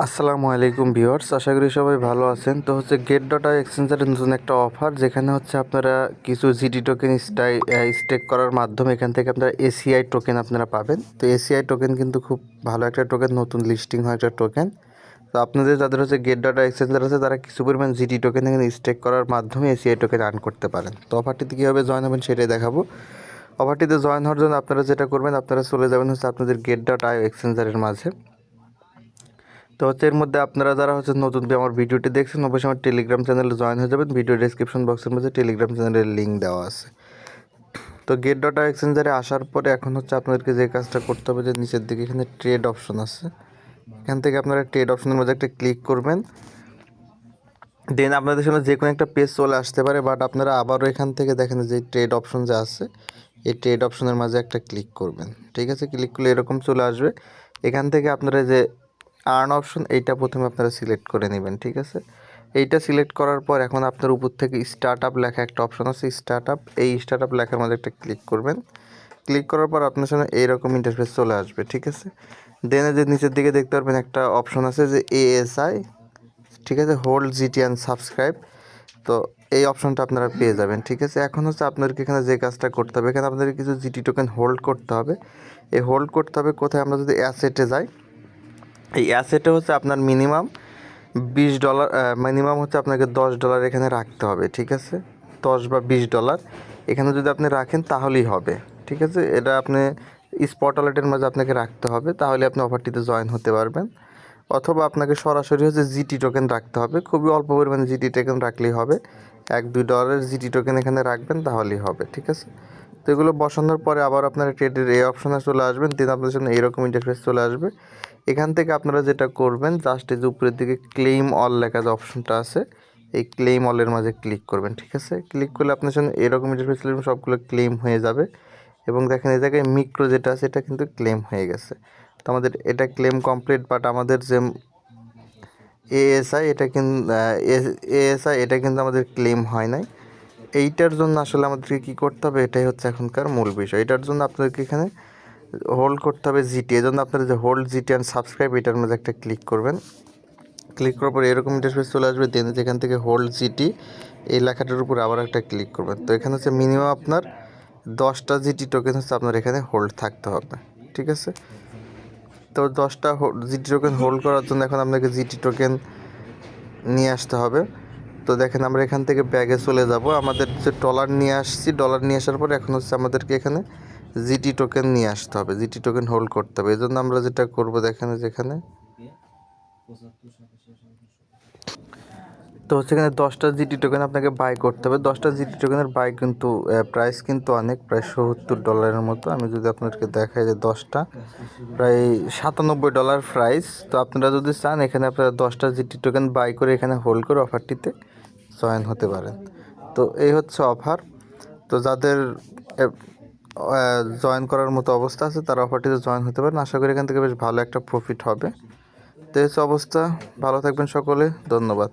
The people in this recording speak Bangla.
আসসালামু আলাইকুম ভিউয়ার্স, আশা করি সবাই ভালো আছেন। তো গেট ডট আই এক্সচেঞ্জারের নতুন একটা অফার, যেখানে আপনারা কিছু জিটি টোকেন স্টেক করার মাধ্যমে এখান থেকে আপনারা এসিআই টোকেন আপনারা পাবেন। তো এসিআই টোকেন কিন্তু খুব ভালো একটা টোকেন, নতুন লিস্টিং হয় একটা টোকেন। তো আপনাদের যাদের গেট ডট আই এক্সচেঞ্জার আছে, তারা কিছু পরিমাণ জিটি টোকেন এখানে স্টেক করার মাধ্যমে এসিআই টোকেন আর্ন করতে পারেন। তো অফারটিতে কীভাবে জয়েন হবেন সেটাই দেখাবো। অফারটিতে জয়েন হওয়ার জন্য আপনারা যেটা করবেন, আপনারা চলে যাবেন আপনাদের গেট ডট আই এক্সচেঞ্জারের মাঝে। তো এর মধ্যে আপনারা যারা নতুন আমার ভিডিওটি দেখছেন, অবশ্যই আমার টেলিগ্রাম চ্যানেলে জয়েন হয়ে যাবেন। ভিডিও ডেসক্রিপশন বক্সের মধ্যে টেলিগ্রাম চ্যানেলের লিঙ্ক দেওয়া আছে। তো গেট ডট আই এক্সচেঞ্জারে আসার পরে এখন আপনাদেরকে যে কাজটা করতে হবে, যে নিচের দিকে এখানে ট্রেড অপশন আছে, এখান থেকে আপনারা ট্রেড অপশনের মধ্যে একটা ক্লিক করবেন। দেন আপনাদের সামনে যে কোনো একটা পেজ চলে আসতে পারে, বাট আপনারা আবারও এখান থেকে দেখেন যে ট্রেড অপশন যে আছে, এই ট্রেড অপশনের মাঝে একটা ক্লিক করবেন। ঠিক আছে, ক্লিক করলে এরকম চলে আসবে। এখান থেকে আপনারা যে আর্ন অপশন, এইটা প্রথমে আপনারা সিলেক্ট করে নেবেন। ঠিক আছে, এইটা সিলেক্ট করার পর এখন আপনার উপর থেকে স্টার্ট আপ লেখা একটা অপশন আছে, স্টার্ট আপ, এই স্টার্ট আপ লেখার মধ্যে একটা ক্লিক করবেন। ক্লিক করার পর আপনার সামনে এইরকম ইন্টারফেস চলে আসবে। ঠিক আছে, দেন যে নিচের দিকে দেখতে পারবেন একটা অপশন আছে যে এএসআই, ঠিক আছে, হোল্ড জিটি অ্যান্ড সাবস্ক্রাইব। তো এই অপশনটা আপনারা পেয়ে যাবেন। ঠিক আছে, এখন আপনাদেরকে এখানে যে কাজটা করতে হবে, এখানে আপনাদের কিছু জিটি টোকেন হোল্ড করতে হবে। এই হোল্ড করতে হবে কোথায়? আমরা যদি অ্যাসেটে যাই, এই অ্যাসেটে আপনার মিনিমাম $20, মিনিমাম আপনাকে $10 এখানে রাখতে হবে। ঠিক আছে, 10 বা $20 এখানে যদি আপনি রাখেন তাহলেই হবে। ঠিক আছে, এটা আপনি স্পট ওয়ালেটের মাঝে আপনাকে রাখতে হবে, তাহলে আপনি অফারটিতে জয়েন হতে পারবেন। অথবা আপনাকে সরাসরি জিটি টোকেন রাখতে হবে, খুবই অল্প পরিমাণে জিটি টোকেন রাখলেই হবে। $1-2 জিটি টোকেন এখানে রাখবেন, তাহলেই হবে। ঠিক আছে, তো এগুলো বসানোর পরে আবার আপনারা ট্রেডের এই অপশনে চলে আসবেন। দেন আপনাদের সামনে এইরকম ইন্টারফেস চলে আসবে। এখান থেকে আপনারা যেটা করবেন, জাস্ট এই যে উপরের দিকে ক্লেম অল লেখা যে অপশনটা আছে, এই ক্লেম অলের মাঝে ক্লিক করবেন। ঠিক আছে, ক্লিক করলে আপনার সামনে এরকম ইন্টারফেস সবগুলো ক্লেম হয়ে যাবে। এবং দেখেন এই জায়গায় মিক্রো যেটা আছে, এটা কিন্তু ক্লেম হয়ে গেছে। তো আমাদের এটা ক্লেম কমপ্লিট, বাট আমাদের যে এএসআই এটা কিন্তু আমাদের ক্লেম হয় নাই। এইটার জন্য আসলে আমাদেরকে কী করতে হবে, এটাই এখনকার মূল বিষয়। এটার জন্য আপনাদেরকে এখানে হোল্ড করতে হবে জিটি। এই জন্য আপনারা যে হোল্ড জিটি অ্যান্ড সাবস্ক্রাইব, এটার মধ্যে একটা ক্লিক করবেন। ক্লিক করার পর এরকম ইন্টারফেস চলে আসবে। দেন যেখান থেকে হোল্ড জিটি, এই লেখাটার উপর আবার একটা ক্লিক করবেন। তো এখানে মিনিমাম আপনার 10টা জিটি টোকেন আপনার এখানে হোল্ড থাকতে হবে। ঠিক আছে, তো 10টা জিটি টোকেন হোল্ড করার জন্য এখন আপনাকে জিটি টোকেন নিয়ে আসতে হবে। তো দেখেন আমরা এখান থেকে ব্যাগে চলে যাব। আমাদের যে ডলার নিয়ে আসছি, ডলার নিয়ে আসার পর এখন আমাদেরকে এখানে জিটি টোকেন নিয়ে আসতে হবে, জিটি টোকেন হোল্ড করতে হবে। এই জন্য আমরা যেটা করব, দেখেন যেখানে তো এখানে 10টা জিটি টোকেন আপনাকে বাই করতে হবে। 10টা জিটি টোকেনের বাই কিন্তু প্রাইস কিন্তু অনেক, প্রায় $70 মতো। আমি যদি আপনাদেরকে দেখাই যে 10টা প্রায় $97 প্রাইস। তো আপনারা যদি চান, এখানে আপনারা 10টা জিটি টোকেন বাই করে এখানে হোল্ড করে অফারটিতে জয়েন হতে পারেন। তো এই অফার। তো যাদের জয়েন করার মতো অবস্থা আছে, তারা অফারটিতে জয়েন হতে পারেন। আশা করি এখান থেকে বেশ ভালো একটা প্রফিট হবে। তো এই অবস্থা। ভালো থাকবেন সকলে, ধন্যবাদ।